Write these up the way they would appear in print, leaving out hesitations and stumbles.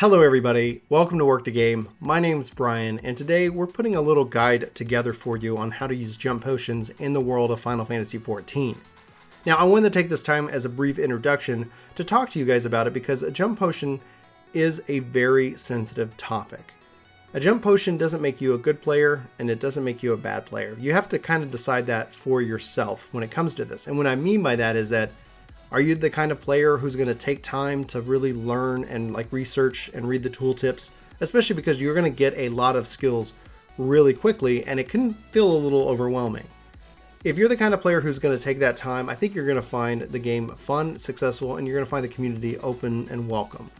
Hello everybody, welcome to Work to Game. My name is Brian, and today we're putting a little guide together for you on how to use jump potions in the world of Final Fantasy XIV. Now I wanted to take this time as a brief introduction to talk to you guys about it because a jump potion is a very sensitive topic. A jump potion doesn't make you a good player, and it doesn't make you a bad player. You have to kind of decide that for yourself when it comes to this. And what I mean by that is that are you the kind of player who's going to take time to really learn and research and read the tooltips, especially because you're going to get a lot of skills really quickly and it can feel a little overwhelming. If you're the kind of player who's going to take that time, I think you're going to find the game fun, successful, and you're going to find the community open and welcome.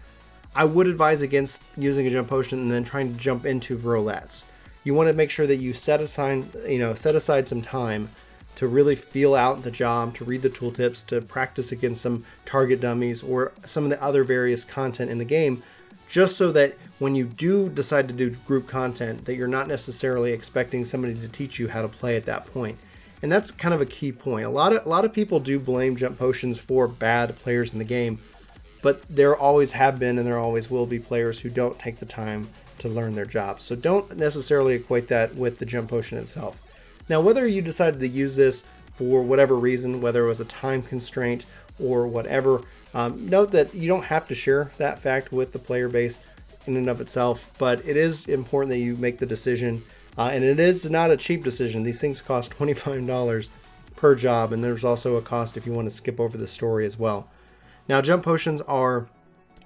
I would advise against using a jump potion and then trying to jump into Verolets. You want to make sure that you set aside some time to really feel out the job, to read the tooltips, to practice against some target dummies or some of the other various content in the game, just so that when you do decide to do group content, that you're not necessarily expecting somebody to teach you how to play at that point. And that's kind of a key point. A lot of people do blame jump potions for bad players in the game, but there always have been and there always will be players who don't take the time to learn their jobs. So don't necessarily equate that with the jump potion itself. Now, whether you decided to use this for whatever reason, whether it was a time constraint or whatever, note that you don't have to share that fact with the player base in and of itself, but it is important that you make the decision, and it is not a cheap decision. These things cost $25 per job, and there's also a cost if you want to skip over the story as well. Now, jump potions are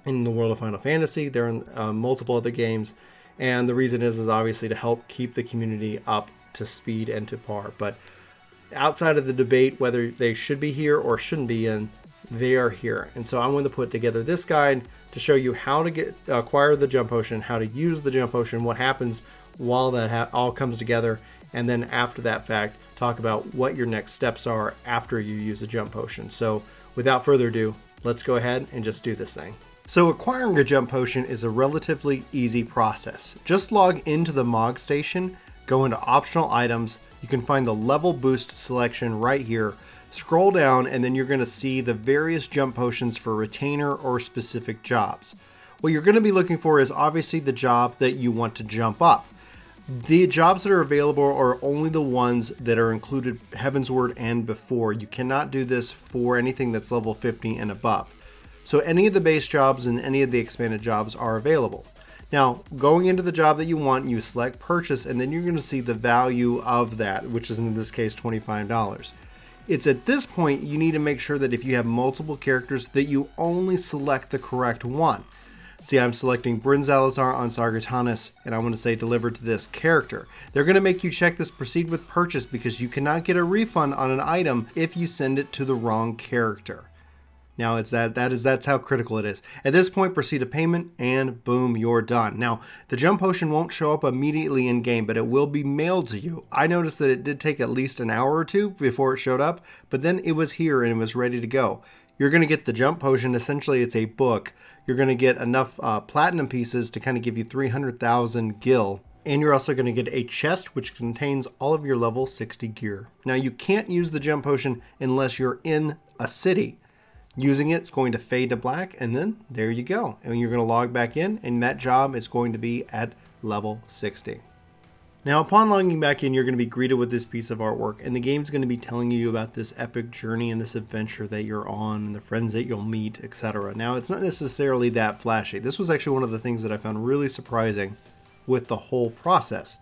in the world of Final Fantasy. They're in multiple other games, and the reason is obviously to help keep the community up to speed and to par. But outside of the debate whether they should be here or shouldn't be in, they are here. And so I wanted to put together this guide to show you how to acquire the jump potion, how to use the jump potion, what happens while that all comes together, and then after that fact, talk about what your next steps are after you use the jump potion. So without further ado, let's go ahead and just do this thing. So acquiring a jump potion is a relatively easy process. Just log into the MOG station, go into optional items, you can find the level boost selection right here, scroll down, and then you're going to see the various jump potions for retainer or specific jobs. What you're going to be looking for is obviously the job that you want to jump up. The jobs that are available are only the ones that are included Heavensward and before. You cannot do this for anything that's level 50 and above. So any of the base jobs and any of the expanded jobs are available. Now, going into the job that you want, you select purchase, and then you're going to see the value of that, which is in this case $25. It's at this point you need to make sure that if you have multiple characters that you only select the correct one. See, I'm selecting Bryn Salazar on Sargatanis, and I want to say deliver to this character. They're going to make you check this proceed with purchase because you cannot get a refund on an item if you send it to the wrong character. Now that's how critical it is. At this point, proceed to payment, and boom, you're done. Now, the jump potion won't show up immediately in game, but it will be mailed to you. I noticed that it did take at least an hour or two before it showed up, but then it was here and it was ready to go. You're going to get the jump potion. Essentially, it's a book. You're going to get enough platinum pieces to kind of give you 300,000 gil. And you're also going to get a chest which contains all of your level 60 gear. Now, you can't use the jump potion unless you're in a city. Using it's going to fade to black, and then there you go. And you're going to log back in, and that job is going to be at level 60. Now, upon logging back in, you're going to be greeted with this piece of artwork, and the game's going to be telling you about this epic journey and this adventure that you're on, and the friends that you'll meet, etc. Now, it's not necessarily that flashy. This was actually one of the things that I found really surprising with the whole process.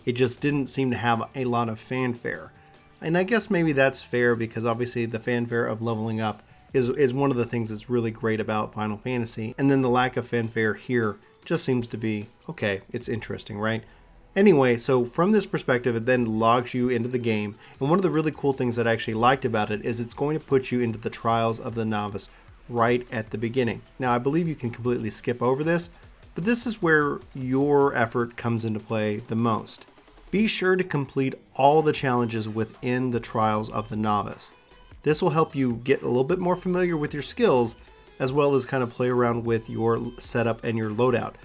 It just didn't seem to have a lot of fanfare. And I guess maybe that's fair because obviously the fanfare of leveling up is one of the things that's really great about Final Fantasy. And then the lack of fanfare here just seems to be, okay, it's interesting, right? Anyway, so from this perspective, it then logs you into the game. And one of the really cool things that I actually liked about it is it's going to put you into the Trials of the Novice right at the beginning. Now, I believe you can completely skip over this, but this is where your effort comes into play the most. Be sure to complete all the challenges within the Trials of the Novice. This will help you get a little bit more familiar with your skills, as well as kind of play around with your setup and your loadout.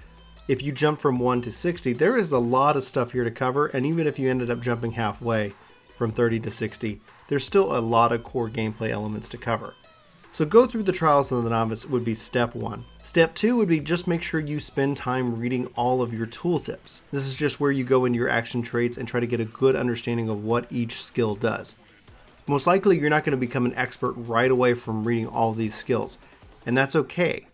If you jump from 1 to 60, there is a lot of stuff here to cover, and even if you ended up jumping halfway from 30 to 60, there's still a lot of core gameplay elements to cover. So go through the Trials of the Novice would be step 1. Step 2 would be just make sure you spend time reading all of your tooltips. This is just where you go into your action traits and try to get a good understanding of what each skill does. Most likely you're not going to become an expert right away from reading all of these skills, and that's okay.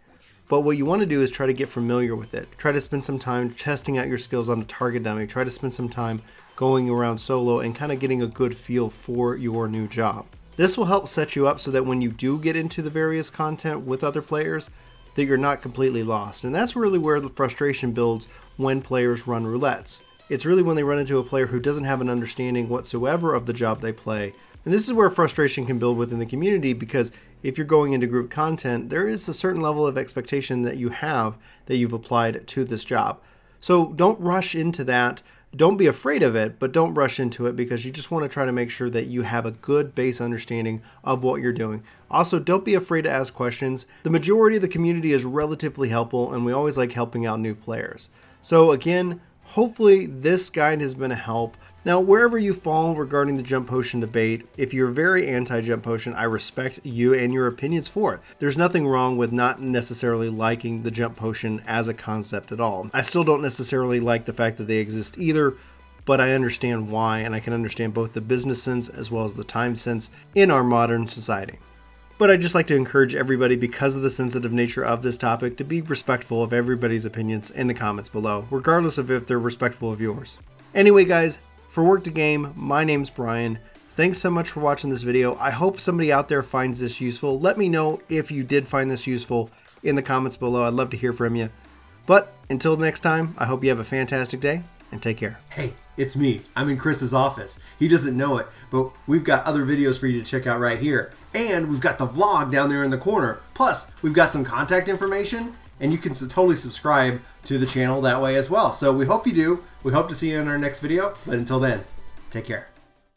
But what you want to do is try to get familiar with it. Try to spend some time testing out your skills on a target dummy. Try to spend some time going around solo and kind of getting a good feel for your new job. This will help set you up so that when you do get into the various content with other players, that you're not completely lost. And that's really where the frustration builds when players run roulettes. It's really when they run into a player who doesn't have an understanding whatsoever of the job they play. And this is where frustration can build within the community, because if you're going into group content, there is a certain level of expectation that you have that you've applied to this job. So don't rush into that. Don't be afraid of it, but don't rush into it, because you just want to try to make sure that you have a good base understanding of what you're doing. Also, don't be afraid to ask questions. The majority of the community is relatively helpful, and we always like helping out new players. So again, hopefully this guide has been a help. Now, wherever you fall regarding the jump potion debate, if you're very anti-jump potion, I respect you and your opinions for it. There's nothing wrong with not necessarily liking the jump potion as a concept at all. I still don't necessarily like the fact that they exist either, but I understand why, and I can understand both the business sense as well as the time sense in our modern society. But I'd just like to encourage everybody, because of the sensitive nature of this topic, to be respectful of everybody's opinions in the comments below, regardless of if they're respectful of yours. Anyway, guys, for Work to Game, my name's Brian. Thanks so much for watching this video. I hope somebody out there finds this useful. Let me know if you did find this useful in the comments below. I'd love to hear from you. But until next time, I hope you have a fantastic day and take care. Hey, it's me. I'm in Chris's office. He doesn't know it, but we've got other videos for you to check out right here. And we've got the vlog down there in the corner. Plus, we've got some contact information, and you can totally subscribe to the channel that way as well. So we hope you do. We hope to see you in our next video. But until then, take care.